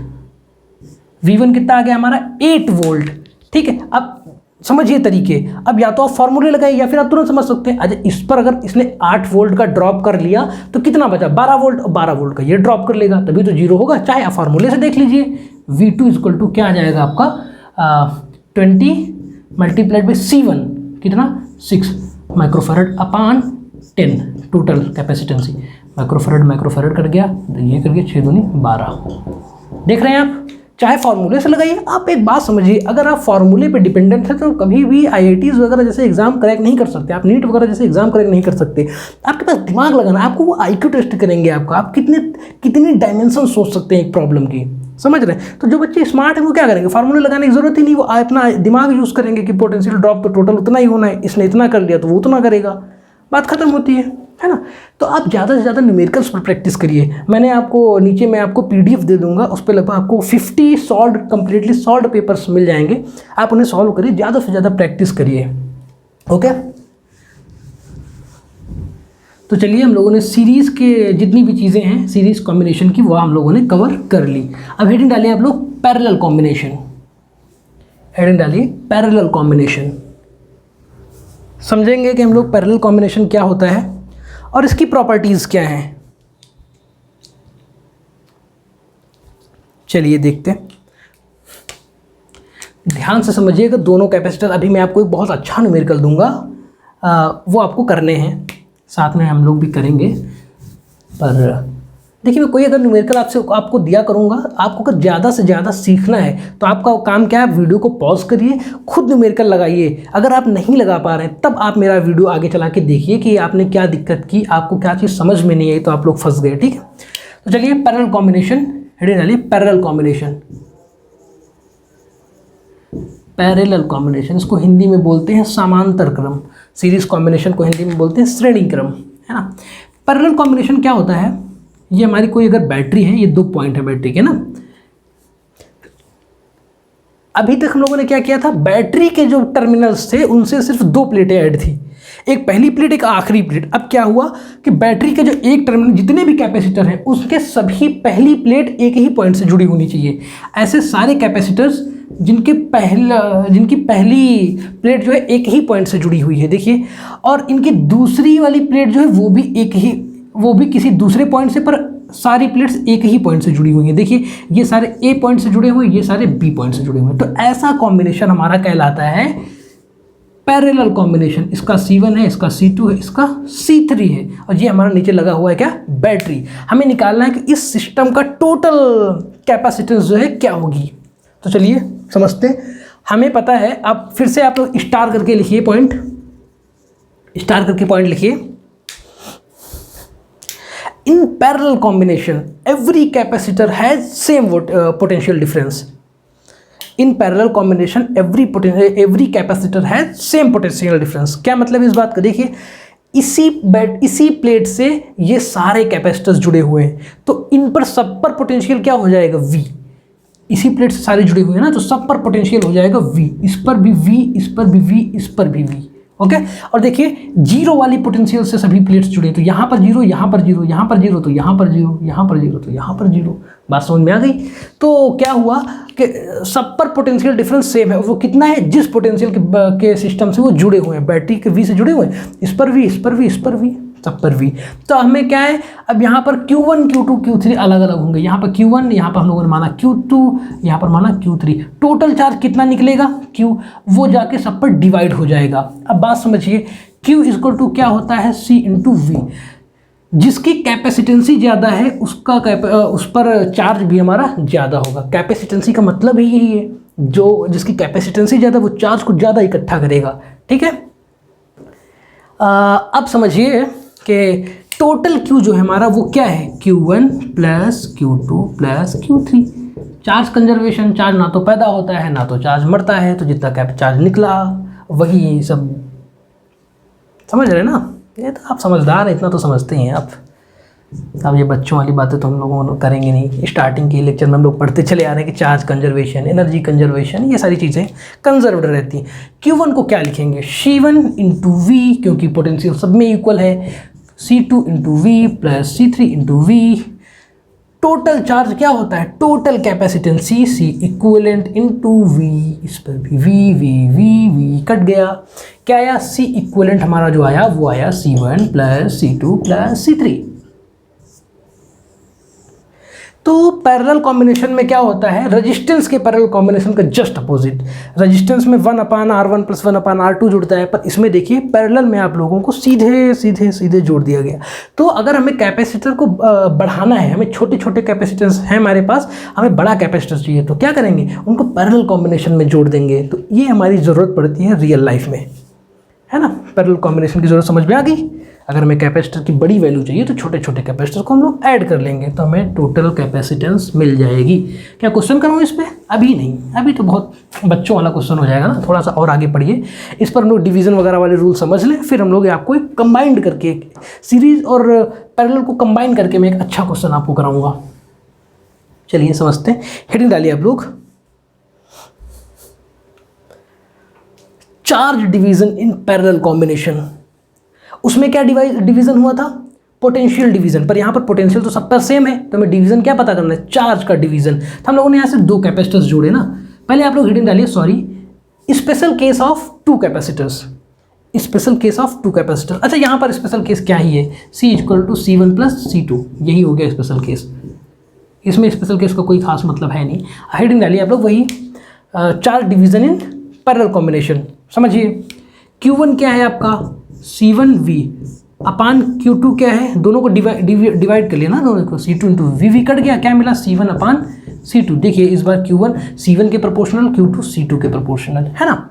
V1 कितना आ गया हमारा 8 वोल्ट, ठीक है। अब समझिए तरीके, अब या तो आप फॉर्मूले लगाइए या फिर आप तुरंत समझ सकते हैं। अच्छा इस पर अगर इसने 8 वोल्ट का ड्रॉप कर लिया तो कितना बचा 12 वोल्ट, और 12 वोल्ट का ये ड्रॉप कर लेगा तभी तो 0 होगा, चाहे आप फार्मूले से देख लीजिए। V2 इक्वल टू क्या आ जाएगा आपका 20 मल्टीप्लाइड बाई C1 कितना 6 माइक्रोफैरड अपान 10 टोटल कैपेसिटेंसी, माइक्रोफैरड कट गया, ये कर गया 6 दूनी 12। देख रहे हैं आप, चाहे फार्मूले से लगाइए। आप एक बात समझिए, अगर आप फार्मूले पे डिपेंडेंट है तो कभी भी IITs वगैरह जैसे एग्जाम क्रैक नहीं कर सकते, आप नीट वगैरह जैसे एग्जाम क्रैक नहीं कर सकते। आपके पास दिमाग लगाना, आपको वो IQ टेस्ट करेंगे आपका, आप कितनी डायमेंशन सोच सकते हैं एक प्रॉब्लम की, समझ रहे हैं। तो जो बच्चे स्मार्ट हैं वो क्या करेंगे, फार्मूले लगाने की जरूरत ही नहीं, वो अपना दिमाग यूज़ करेंगे कि पोटेंशियल ड्रॉप तो टोटल उतना ही होना है, इसने इतना कर लिया तो वो उतना करेगा, बात खत्म होती है ना। तो आप ज़्यादा से ज़्यादा न्यूमेरिकल्स पर प्रैक्टिस करिए। मैंने आपको नीचे मैं आपको PDF दे दूंगा, उस पर लगभग आपको 50 कंप्लीटली सॉल्व पेपर्स मिल जाएंगे, आप उन्हें सॉल्व करिए, ज़्यादा से ज़्यादा प्रैक्टिस करिए। ओके, तो चलिए हम लोगों ने सीरीज़ के जितनी भी चीज़ें हैं सीरीज़ कॉम्बिनेशन की वो हम लोगों ने कवर कर ली। अब हेडिंग डालिए आप लोग पैरेलल कॉम्बिनेशन, हेडिंग डालिए पैरेलल कॉम्बिनेशन। समझेंगे कि हम लोग पैरेलल कॉम्बिनेशन क्या होता है और इसकी प्रॉपर्टीज़ क्या हैं। चलिए देखते हैं, ध्यान से समझिएगा दोनों कैपेसिटर। अभी मैं आपको एक बहुत अच्छा न्यूमेरिकल दूंगा, वो आपको करने हैं, साथ में हम लोग भी करेंगे, पर देखिए मैं कोई अगर न्यूमेरिकल आपको दिया करूँगा, आपको अगर ज़्यादा से ज़्यादा सीखना है तो आपका काम क्या है, वीडियो को पॉज करिए, खुद न्यूमेरिकल लगाइए। अगर आप नहीं लगा पा रहे हैं तब आप मेरा वीडियो आगे चला के देखिए कि आपने क्या दिक्कत की, आपको क्या चीज़ समझ में नहीं आई, तो आप लोग फंस गए। ठीक है, तो चलिए पैरेलल कॉम्बिनेशन, हेडिंग डालिए पैरेलल कॉम्बिनेशन। पैरेलल कॉम्बिनेशन, इसको हिंदी में बोलते हैं समांतर क्रम। सीरीज कॉम्बिनेशन को हिंदी में बोलते हैं श्रेणी क्रम, है ना। पैरेलल कॉम्बिनेशन क्या होता है, ये हमारी कोई अगर बैटरी है, ये 2 पॉइंट है बैटरी के ना। अभी तक हम लोगों ने क्या किया था, बैटरी के जो टर्मिनल्स थे उनसे सिर्फ 2 प्लेटें ऐड थी, एक पहली प्लेट एक आखिरी प्लेट। अब क्या हुआ कि बैटरी के जो एक टर्मिनल, जितने भी कैपेसिटर हैं उसके सभी पहली प्लेट एक ही पॉइंट से जुड़ी होनी चाहिए। ऐसे सारे कैपेसिटर्स जिनकी पहली प्लेट जो है एक ही पॉइंट से जुड़ी हुई है, देखिए, और इनकी दूसरी वाली प्लेट जो है वो भी किसी दूसरे पॉइंट से, पर सारी प्लेट्स एक ही पॉइंट से जुड़ी हुई हैं। देखिए ये सारे ए पॉइंट से जुड़े हुए हैं, ये सारे बी पॉइंट से जुड़े हुए हैं। तो ऐसा कॉम्बिनेशन हमारा कहलाता है पैरेलल कॉम्बिनेशन। इसका C1 है, इसका C2 है, इसका C3 है, और ये हमारा नीचे लगा हुआ है क्या, बैटरी। हमें निकालना है कि इस सिस्टम का टोटल कैपेसिटेंस जो है क्या होगी। तो चलिए समझते हैं। हमें पता है, अब फिर से आप लोग स्टार करके लिखिए, स्टार करके पॉइंट लिखिए। In parallel combination, every capacitor has same potential difference. In parallel combination, every capacitor has same potential difference. क्या मतलब इस बात का, देखिए इसी प्लेट से ये सारे कैपेसिटर्स जुड़े हुए हैं, तो इन पर सब पर पोटेंशियल क्या हो जाएगा, V। इसी प्लेट से सारे जुड़े हुए हैं ना, तो सब पर पोटेंशियल हो जाएगा V। इस पर भी V, इस पर भी V, इस पर भी V। ओके, और देखिए जीरो वाली पोटेंशियल से सभी प्लेट्स जुड़े, तो यहाँ पर जीरो, यहाँ पर जीरो, यहाँ पर जीरो, तो यहाँ पर जीरो, यहाँ पर जीरो, तो यहाँ पर जीरो। बात समझ में आ गई। तो क्या हुआ कि सब पर पोटेंशियल डिफरेंस सेम है। वो कितना है, जिस पोटेंशियल के सिस्टम से वो जुड़े हुए हैं, बैटरी के V से जुड़े हुए हैं, इस पर V, इस पर V, इस पर V, सब पर V। तो हमें क्या है, अब यहाँ पर Q1, Q2, Q3 अलग अलग होंगे। यहाँ पर Q1, यहाँ पर हम लोगों ने माना Q2, यहाँ पर माना Q3। टोटल चार्ज कितना निकलेगा, Q, वो जाके सब पर डिवाइड हो जाएगा। अब बात समझिए, Q इक्वल टू क्या होता है, C इंटू V। जिसकी कैपेसिटेंसी ज़्यादा है उस पर चार्ज भी हमारा ज़्यादा होगा। कैपेसिटेंसी का मतलब ही यही है, जो जिसकी कैपेसिटेंसी ज़्यादा वो चार्ज को ज़्यादा इकट्ठा करेगा। ठीक है, अब समझिए कि टोटल Q जो है हमारा वो क्या है, Q1 plus Q2 plus Q3। Charge conservation, charge ना तो पैदा होता है ना तो चार्ज मरता है, तो जितना चार्ज निकला वही सब, समझ रहे ना। ये तो आप समझदार हैं, इतना तो समझते हैं आप। अब ये बच्चों वाली बातें तो हम लोगों करेंगे नहीं। स्टार्टिंग के लेक्चर में हम लोग पढ़ते चले आ रहे हैं कि चार्ज कंजर्वेशन, एनर्जी कंजर्वेशन, ये सारी चीज़ें कंजर्व्ड रहती हैं। Q1 को क्या लिखेंगे, C1 इंटू V, क्योंकि पोटेंशियल सब में इक्वल है, C2 into V plus C3 into V। Total charge क्या होता है, total capacitance C equivalent into V। इस पर भी V कट गया, क्या आया, C इक्वलेंट हमारा जो आया वो आया C1 plus C2 plus C3। तो पैरेलल कॉम्बिनेशन में क्या होता है, रेजिस्टेंस के पैरेलल कॉम्बिनेशन का जस्ट अपोजिट। रेजिस्टेंस में 1/R1 प्लस 1/R2 जुड़ता है, पर इसमें देखिए पैरेलल में आप लोगों को सीधे जोड़ दिया गया। तो अगर हमें कैपेसिटर को बढ़ाना है, हमें छोटे छोटे कैपेसिटेंस हैं हमारे पास, हमें बड़ा कैपेसिटर चाहिए, तो क्या करेंगे, उनको पैरेलल कॉम्बिनेशन में जोड़ देंगे। तो ये हमारी ज़रूरत पड़ती है रियल लाइफ में, है ना। पैरेलल कॉम्बिनेशन की ज़रूरत समझ में आ गई। अगर हमें कैपेसिटर की बड़ी वैल्यू चाहिए तो छोटे छोटे कैपेसिटर को हम लोग ऐड कर लेंगे, तो हमें टोटल कैपेसिटेंस मिल जाएगी। क्या क्वेश्चन कराऊँ इस पर, अभी नहीं, अभी तो बहुत बच्चों वाला क्वेश्चन हो जाएगा ना, थोड़ा सा और आगे पढ़िए। इस पर हम लोग डिवीज़न वगैरह वाले रूल समझ लें, फिर हम लोग आपको एक कंबाइंड करके, सीरीज और पैरेलल को कंबाइन करके मैं एक अच्छा क्वेश्चन आपको कराऊँगा। चलिए समझते हैं। हेडिंग डालिए आप लोग, charge division in parallel combination. उसमें क्या डिवीज़न हुआ था, पोटेंशियल डिवीज़न, पर यहाँ पर पोटेंशियल तो सब पर सेम है, तो हमें डिवीज़न क्या पता करना है, चार्ज का डिवीज़न। तो हम लोगों ने यहाँ से 2 कैपेसिटर्स जोड़े ना। पहले आप लोग हेडिंग डालिए, sorry, special case of 2 capacitors, special case of 2 capacitors. अच्छा, यहाँ पर स्पेशल केस क्या ही है, C equal to C1 plus C2, यही हो गया स्पेशल केस। इसमें स्पेशल केस का कोई खास मतलब है नहीं। हेडिंग डालिए आप लोग वही, charge division in parallel combination. समझिए, Q1 क्या है आपका, C1V अपान Q2 क्या है, दोनों को डिवाइड कर लिया ना, दोनों को C2 इंटू वी कट गया, क्या मिला C1 अपान C2। देखिए इस बार Q1 C1 के प्रोपोर्शनल, Q2 C2 के प्रोपोर्शनल, है ना।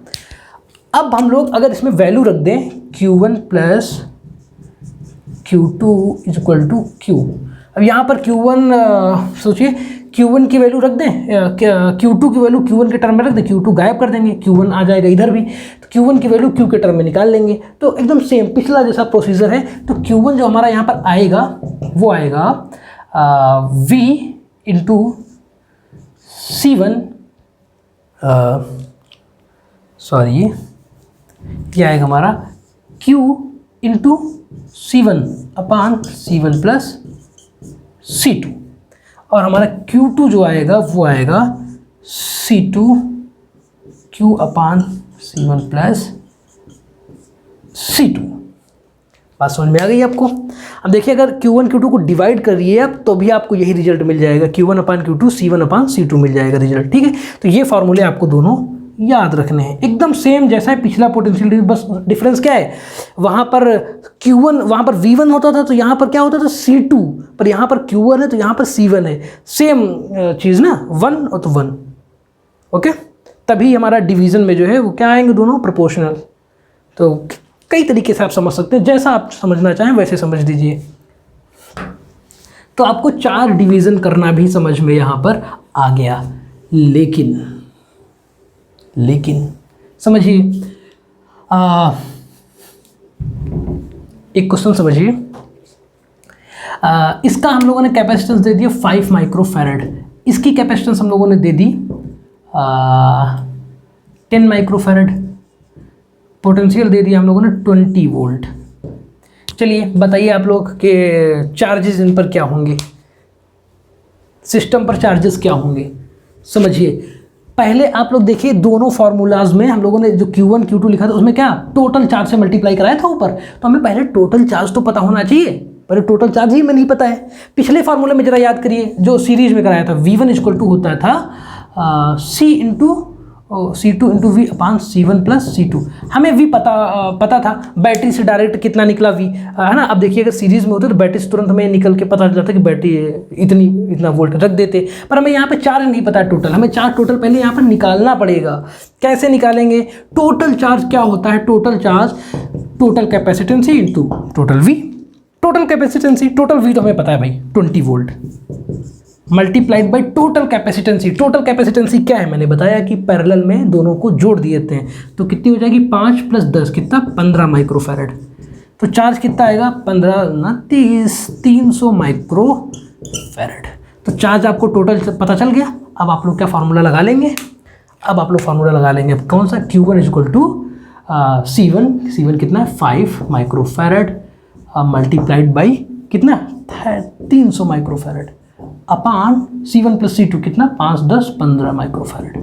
अब हम लोग अगर इसमें वैल्यू रख दें Q1 plus Q2 is equal to Q। अब यहाँ पर Q1 सोचिए Q1 की वैल्यू रख दें, Q2 की वैल्यू Q1 के टर्म में रख दें, Q2 गायब कर देंगे, Q1 आ जाएगा इधर भी, तो Q1 की वैल्यू Q के टर्म में निकाल लेंगे। तो एकदम सेम पिछला जैसा प्रोसीजर है। तो Q1 जो हमारा यहाँ पर आएगा वो आएगा V इंटू C1, सॉरी ये आएगा हमारा Q into C1 upon C1 plus C2, और हमारा Q2 जो आएगा वो आएगा C2 Q अपान C1 प्लस C2। बात समझ में आ गई आपको। अब देखिए अगर Q1 Q2 को डिवाइड करिए आप तो भी आपको यही रिजल्ट मिल जाएगा, Q1 अपान Q2 C1 अपान C2 मिल जाएगा रिजल्ट, ठीक है। तो ये फॉर्मूले आपको दोनों याद रखने हैं, एकदम सेम जैसा है पिछला पोटेंशियल डिफरेंस। बस डिफरेंस क्या है, वहाँ पर Q1 वहाँ पर V1 होता था तो यहाँ पर क्या होता था C2, पर यहाँ पर Q1 है तो यहाँ पर C1 है, सेम चीज़ ना, 1 और तो 1, ओके। तभी हमारा डिवीज़न में जो है वो क्या आएंगे, दोनों प्रोपोर्शनल। तो कई तरीके से आप समझ सकते हैं, जैसा आप समझना चाहें वैसे समझ दीजिए। तो आपको 4 डिवीज़न करना भी समझ में यहाँ पर आ गया, लेकिन समझिए एक क्वेश्चन समझिए, इसका हम लोगों ने कैपेसिटेंस दे दिया 5 माइक्रोफैरड, इसकी कैपेसिटेंस हम लोगों ने दे दी 10 माइक्रोफैरड, पोटेंशियल दे दिया हम लोगों ने 20 वोल्ट। चलिए बताइए आप लोग के चार्जेस इन पर क्या होंगे, सिस्टम पर चार्जेस क्या होंगे। समझिए पहले आप लोग देखिए दोनों फार्मूलाज में हम लोगों ने जो Q1 Q2 लिखा था उसमें क्या टोटल चार्ज से मल्टीप्लाई कराया था ऊपर, तो हमें पहले टोटल चार्ज तो पता होना चाहिए, पर टोटल चार्ज ही में नहीं पता है। पिछले फार्मूले में जरा याद करिए जो सीरीज में कराया था, V1 इक्वल टू होता था C2 इंटू V अपान C1 प्लस C2। हमें V पता था, बैटरी से डायरेक्ट कितना निकला V, है ना। अब देखिए अगर सीरीज में होते तो बैटरी से तुरंत हमें निकल के पता चल जाता कि बैटरी इतना वोल्ट रख देते, पर हमें यहाँ पे चार्ज नहीं पता टोटल, हमें चार्ज टोटल पहले यहाँ पर निकालना पड़ेगा। कैसे निकालेंगे, टोटल चार्ज क्या होता है, total charge total capacitance into total V, total capacitance total V तो हमें पता है भाई 20 volt, multiplied by total capacitance. Total capacitance क्या है, मैंने बताया कि पैरेलल में दोनों को जोड़ दिए थे, तो कितनी हो जाएगी 5 प्लस 10 कितना 15 माइक्रोफैरड। तो चार्ज कितना आएगा 15 ना 30, 300 माइक्रोफैरड। तो चार्ज आपको टोटल पता चल गया। अब आप लोग क्या फार्मूला लगा लेंगे, अब कौन सा, Q1 इक्वल टू C1 कितना है 5 माइक्रोफैरड मल्टीप्लाइड बाई कितना 300 माइक्रोफैरड अपान C1 प्लस C2 कितना 5 10 15 माइक्रोफैरड,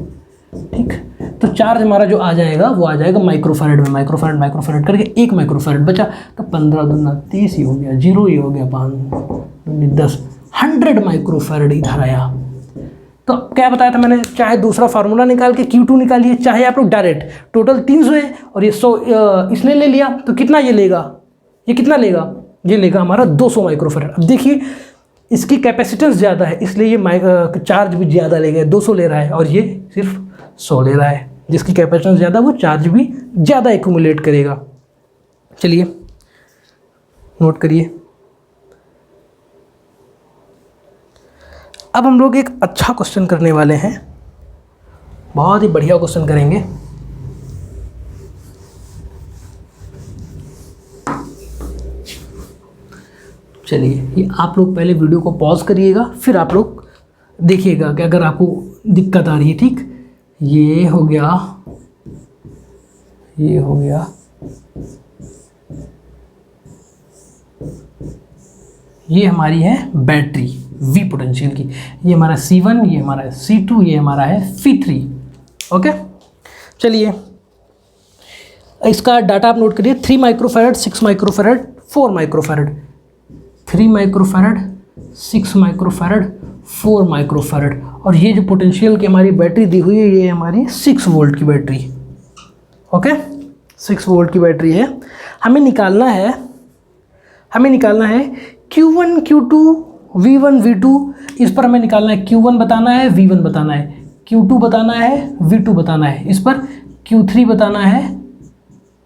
ठीक। तो चार्ज हमारा जो आ जाएगा वो आ जाएगा माइक्रोफैरड में, माइक्रोफैरड करके 1 माइक्रोफैरड बचा, तो 15 दूना 30 ही हो गया, 0 ही हो गया, 5 10 100 माइक्रोफैरड इधर आया। तो क्या बताया था मैंने, चाहे दूसरा फार्मूला निकाल के Q2 निकालिए, चाहे आप लोग डायरेक्ट टोटल 300 है और ये 100 इसने ले लिया, तो कितना ये लेगा, ये कितना लेगा, ये लेगा हमारा 200 माइक्रोफैरड। अब देखिए इसकी कैपेसिटेंस ज़्यादा है इसलिए ये चार्ज भी ज़्यादा ले गया, 200 ले रहा है, और ये सिर्फ 100 ले रहा है। जिसकी कैपेसिटेंस ज़्यादा वो चार्ज भी ज़्यादा एक्यूमुलेट करेगा। चलिए नोट करिए। अब हम लोग एक अच्छा क्वेश्चन करने वाले हैं, बहुत ही बढ़िया क्वेश्चन करेंगे। चलिए ये आप लोग पहले वीडियो को पॉज करिएगा, फिर आप लोग देखिएगा कि अगर आपको दिक्कत आ रही है, ठीक। ये हो गया, ये हमारी है बैटरी V पोटेंशियल की, ये हमारा C1, ये हमारा C2, ये हमारा है C3, ओके। चलिए इसका डाटा आप नोट करिए, 3 microfarad 6 microfarad 4 microfarad, 3 microfarad 6 microfarad 4 microfarad, और ये जो पोटेंशियल की हमारी बैटरी दी हुई है ये हमारी 6 वोल्ट की बैटरी, ओके 6 वोल्ट की बैटरी है। हमें निकालना है हमें निकालना है Q1 Q2 V1 V2, इस पर हमें निकालना है Q1 बताना है, V1 बताना है, Q2 बताना है, V2 बताना है, इस पर Q3 बताना है,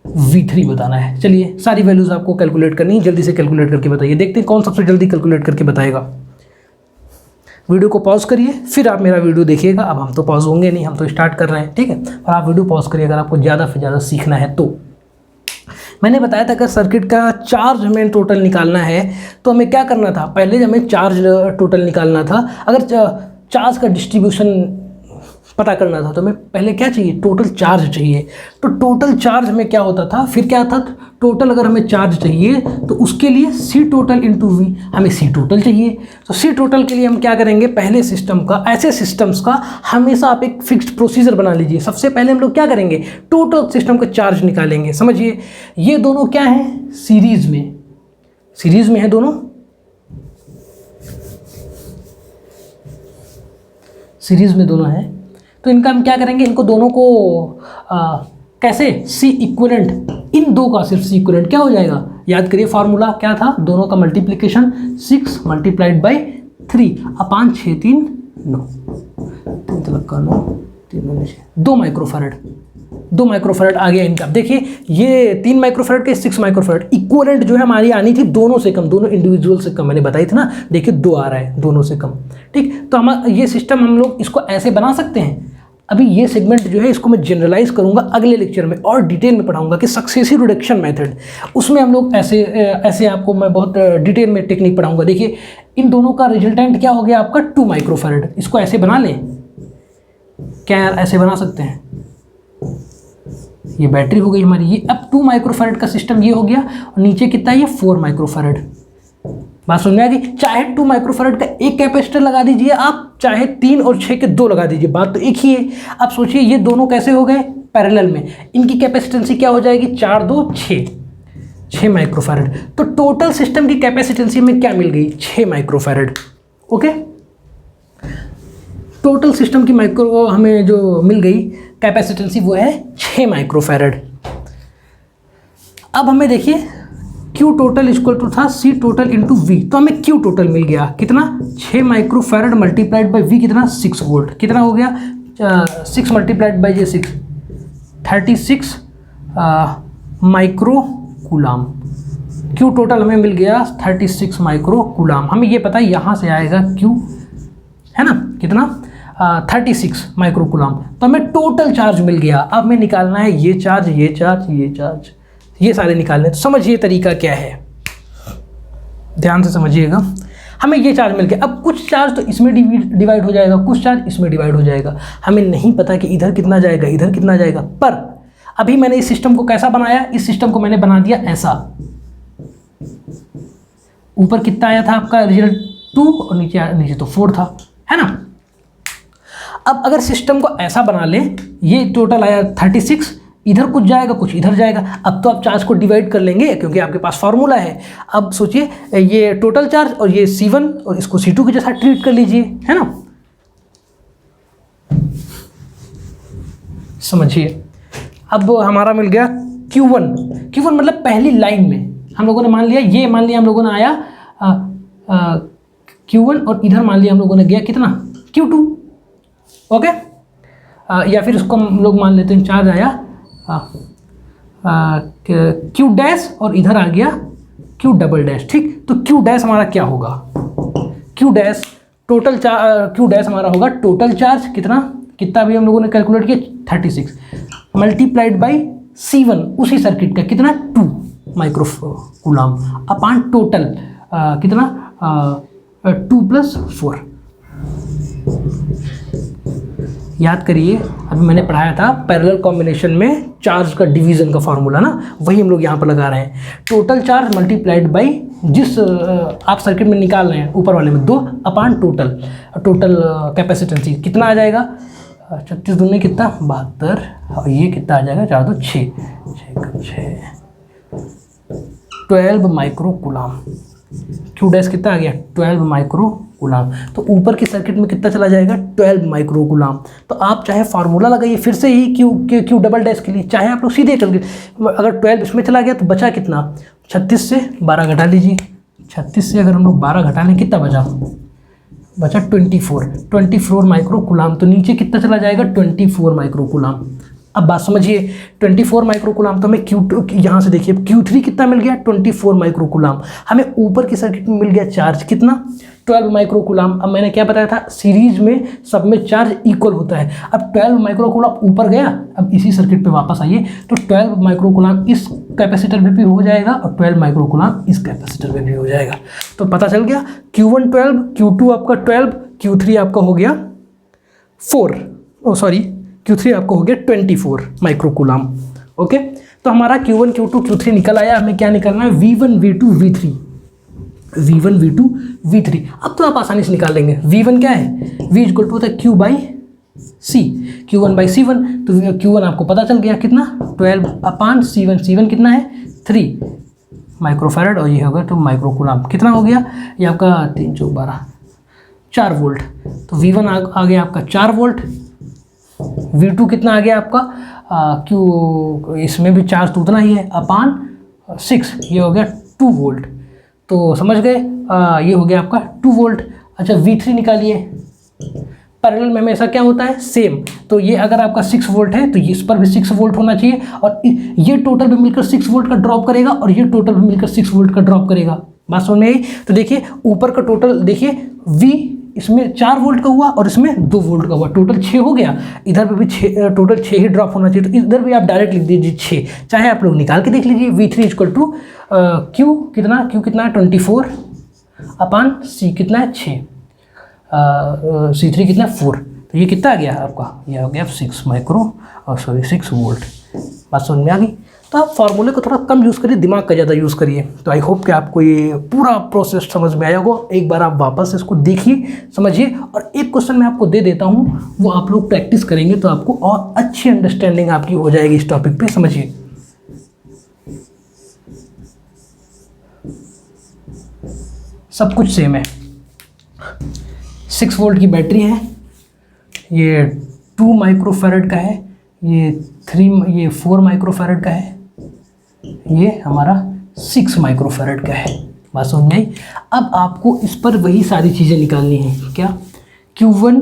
V3 बताना है। चलिए सारी वैल्यूज़ आपको कैलकुलेट करनी है, जल्दी से कैलकुलेट करके बताइए, देखते हैं कौन सबसे जल्दी कैलकुलेट करके बताएगा। वीडियो को पॉज करिए, फिर आप मेरा वीडियो देखिएगा। अब हम तो पॉज होंगे नहीं, हम तो स्टार्ट कर रहे हैं, ठीक है। और आप वीडियो पॉज करिए अगर आपको ज़्यादा से ज़्यादा सीखना है तो। मैंने बताया था अगर सर्किट का चार्ज हमें टोटल निकालना है तो हमें क्या करना था, पहले हमें चार्ज टोटल निकालना था। अगर चार्ज का डिस्ट्रीब्यूशन पता करना था तो हमें पहले क्या चाहिए, टोटल चार्ज चाहिए। तो टोटल चार्ज में क्या होता था, फिर क्या था, टोटल अगर हमें चार्ज चाहिए तो उसके लिए सी टोटल इंटू वी, हमें सी टोटल चाहिए। तो सी टोटल के लिए हम क्या करेंगे, पहले सिस्टम का, ऐसे सिस्टम्स का हमेशा आप एक फिक्स्ड प्रोसीजर बना लीजिए। सबसे पहले हम लोग क्या करेंगे, टोटल सिस्टम का चार्ज निकालेंगे। समझिए ये दोनों क्या हैं, सीरीज में है दोनों, सीरीज में दोनों हैं। तो इनका हम क्या करेंगे, इनको दोनों को कैसे, सी इक्विवेलेंट, इन दो का सिर्फ सी इक्विवेलेंट क्या हो जाएगा, याद करिए फार्मूला क्या था, दोनों का मल्टीप्लिकेशन 6 × 3 अपान 6 3 9, 3 तलक 9 3 6, 2 माइक्रोफैरड, 2 माइक्रोफैरड आ गया इनका। देखिए ये 3 माइक्रोफैरड के 6 माइक्रोफैरड इक्विवेलेंट जो है हमारी आनी थी दोनों से कम, दोनों इंडिविजुअल से कम, मैंने बताई थी ना। देखिए 2 आ रहा है दोनों से कम, ठीक। तो हम ये सिस्टम हम लोग इसको ऐसे बना सकते हैं। अभी ये सेगमेंट जो है इसको मैं जनरलाइज करूंगा अगले लेक्चर में और डिटेल में पढ़ाऊंगा कि सक्सेसिव रिडक्शन मेथड, उसमें हम लोग ऐसे आपको मैं बहुत डिटेल में टेक्निक पढ़ाऊंगा। देखिए इन दोनों का रिजल्टेंट क्या हो गया आपका 2 माइक्रोफैरड, इसको ऐसे बना लें क्या यार, ऐसे बना सकते हैं, ये बैटरी हो गई हमारी, ये अब 2 माइक्रोफैरड का सिस्टम ये हो गया, और नीचे कितना है ये 4 माइक्रोफैरड। बात समझ में आ गई, चाहे 2 माइक्रोफैरड का एक कैपेसिटर लगा दीजिए आप, चाहे 3 और 6 के 2 लगा दीजिए, बात तो एक ही है। अब सोचिए ये दोनों कैसे हो गए, पैरेलल में, इनकी कैपेसिटेंसी क्या हो जाएगी, 4 2 6 माइक्रोफैरड। तो टोटल सिस्टम की कैपेसिटेंसी में क्या मिल गई, 6 माइक्रोफैरड। ओके, टोटल सिस्टम की माइक्रो हमें जो मिल गई कैपेसिटेंसी वो है 6 माइक्रोफैरड। अब हमें देखिए Q टोटल इक्वल टू था C टोटल इंटू V, तो हमें Q टोटल मिल गया कितना, 6 माइक्रोफैरड मल्टीप्लाइड बाई V कितना, 6 वोल्ट, कितना हो गया 6 multiplied by 6 36 micro coulomb. Q total हमें मिल गया 36 माइक्रो कूलाम। हमें ये पता है यहाँ से आएगा Q है ना कितना 36 माइक्रो कूलाम। तो हमें टोटल चार्ज मिल गया। अब हमें निकालना है ये चार्ज, ये चार्ज, ये चार्ज, ये सारे निकालने। तो समझिए तरीका क्या है, ध्यान से समझिएगा। हमें ये चार्ज मिल गया, अब कुछ चार्ज तो इसमें डिवाइड हो जाएगा, कुछ चार्ज इसमें डिवाइड हो जाएगा। हमें नहीं पता कि इधर कितना जाएगा, इधर कितना जाएगा, पर अभी मैंने इस सिस्टम को कैसा बनाया, इस सिस्टम को मैंने बना दिया ऐसा। ऊपर कितना आया था आपका रिजल्ट 2 और नीचे तो 4 था, है ना। अब अगर सिस्टम को ऐसा बना ले, ये टोटल आया 36, इधर कुछ जाएगा कुछ इधर जाएगा। अब तो आप चार्ज को डिवाइड कर लेंगे क्योंकि आपके पास फार्मूला है। अब सोचिए ये टोटल चार्ज और ये C1 और इसको C2 के जैसा ट्रीट कर लीजिए, है ना। समझिए अब हमारा मिल गया Q1 मतलब पहली लाइन में हम लोगों ने मान लिया, ये मान लिया हम लोगों ने आया Q1 और इधर मान लिया हम लोगों ने गया कितना Q2। ओके, या फिर उसको हम लोग मान लेते हैं चार्ज आया Q डैश और इधर आ गया Q डबल डैश, ठीक। तो Q डैश हमारा क्या होगा, Q dash total charge, Q dash हमारा होगा टोटल चार्ज कितना भी हम लोगों ने कैलकुलेट किया 36 मल्टीप्लाइड बाई C1 उसी सर्किट का कितना 2 माइक्रो कूलाम अपान टोटल कितना 2 + 4। याद करिए अभी मैंने पढ़ाया था पैरेलल कॉम्बिनेशन में चार्ज का डिवीजन का फार्मूला ना, वही हम लोग यहाँ पर लगा रहे हैं। टोटल चार्ज मल्टीप्लाइड बाई जिस आप सर्किट में निकाल रहे हैं ऊपर वाले में 2 अपान टोटल कैपेसिटेंसी कितना आ जाएगा 36 दूनी कितना 72 और ये कितना आ जाएगा 4 2 6 12 माइक्रो कूलाम। Q डैश कितना आ गया 12 माइक्रो कूलाम। तो ऊपर की सर्किट में कितना चला जाएगा 12 माइक्रो कूलाम। तो आप चाहे फार्मूला लगाइए फिर से ही Q डबल डैश के लिए, चाहे आप लोग सीधे चल गए, अगर 12 इसमें चला गया तो बचा कितना 36 से 12 घटा लीजिए, 36 से अगर हम लोग 12 घटा लें कितना बचा 24 माइक्रो कूलाम। तो नीचे कितना चला जाएगा 24 माइक्रो कूलाम। अब बात समझिए 24 माइक्रो कूलाम तो हमें Q2 यहाँ से देखिए Q3 कितना मिल गया 24 माइक्रो कूलाम। हमें ऊपर की सर्किट में मिल गया चार्ज कितना 12 माइक्रो कूलाम। अब मैंने क्या बताया था सीरीज में सब में चार्ज इक्वल होता है। अब 12 माइक्रो कूलाम ऊपर गया, अब इसी सर्किट पे वापस आइए तो 12 माइक्रो कूलाम इस कैपेसिटर में भी हो जाएगा और 12 माइक्रो कूलाम इस कैपेसिटर में भी हो जाएगा। तो पता चल गया Q1 12, Q2 आपका 12, Q3 आपका हो गया 4 Q3 आपको हो गया 24 माइक्रो कूलाम। ओके, तो हमारा Q1 Q2 Q3 निकल आया। हमें क्या निकालना है V1 V2 V3 V1 V2 V3। अब तो आप आसानी से निकाल लेंगे। V1 क्या है V इक्वल टू होता है Q by C, Q1 by C1। तो Q1 आपको पता चल गया कितना 12 अपान C1, C1 कितना है 3 माइक्रोफैरड और ये होगा 2 माइक्रो कूलाम। कितना हो गया ये आपका 3 4 12 4 वोल्ट। तो V1 आ गया आपका 4 वोल्ट। V2 कितना आ गया आपका Q इसमें भी चार्ज तो उतना ही है अपान 6, ये हो गया 2 वोल्ट। तो समझ गए ये हो गया आपका 2 वोल्ट। अच्छा V3 निकालिए। पैरेलल में हमेशा क्या होता है सेम, तो ये अगर आपका 6 वोल्ट है तो इस पर भी 6 वोल्ट होना चाहिए और ये टोटल भी मिलकर 6 वोल्ट का ड्रॉप करेगा और ये टोटल भी मिलकर 6 वोल्ट का ड्रॉप करेगा। बात समझ में आई। तो देखिए ऊपर का टोटल देखिए V इसमें 4 वोल्ट का हुआ और इसमें 2 वोल्ट का हुआ, टोटल 6 हो गया। इधर पे भी 6 टोटल 6 ही ड्रॉप होना चाहिए। तो इधर भी आप डायरेक्ट लिख दीजिए 6, चाहे आप लोग निकाल के देख लीजिए। V3 इक्वल टू Q कितना है 24 अपान C कितना है 6, C3 कितना है 4। तो ये कितना आ गया आपका, ये हो गया 6 वोल्ट। बात समझ में आ गई। तो आप फार्मूले को थोड़ा कम यूज़ करिए, दिमाग का ज़्यादा यूज़ करिए। तो आई होप कि आपको ये पूरा प्रोसेस समझ में आया होगा। एक बार आप वापस इसको देखिए, समझिए। और एक क्वेश्चन मैं आपको दे देता हूँ, वो आप लोग प्रैक्टिस करेंगे तो आपको और अच्छी अंडरस्टैंडिंग आपकी हो जाएगी इस टॉपिक पे। समझिए, सब कुछ सेम है। 6 वोल्ट की बैटरी है, ये 2 माइक्रोफैरड का है, ये 4 माइक्रोफैरड का है, ये हमारा 6 माइक्रोफैरड का है। बात समझ में आई। अब आपको इस पर वही सारी चीज़ें निकालनी है। क्या Q1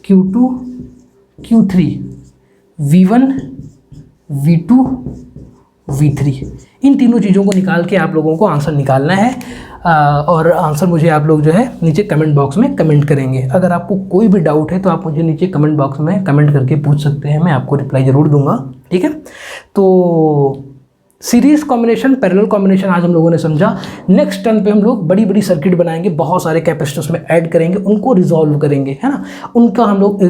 Q2 Q3 V1 V2 V3, इन तीनों चीज़ों को निकाल के आप लोगों को आंसर निकालना है। और आंसर मुझे आप लोग जो है नीचे कमेंट बॉक्स में कमेंट करेंगे। अगर आपको कोई भी डाउट है तो आप मुझे नीचे कमेंट बॉक्स में कमेंट करके पूछ सकते हैं, मैं आपको रिप्लाई ज़रूर दूंगा। ठीक है, तो सीरीज़ कॉम्बिनेशन, पैरेलल कॉम्बिनेशन आज हम लोगों ने समझा। नेक्स्ट टर्न पे हम लोग बड़ी बड़ी सर्किट बनाएंगे, बहुत सारे कैपेसिटर्स में ऐड करेंगे, उनको रिजॉल्व करेंगे, है ना। उनका हम लोग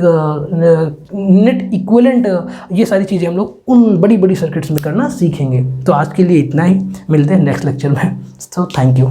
नेट इक्विवेलेंट, ये सारी चीज़ें हम लोग उन बड़ी बड़ी सर्किट्स में करना सीखेंगे। तो आज के लिए इतना ही, मिलते हैं नेक्स्ट लेक्चर में। So thank you.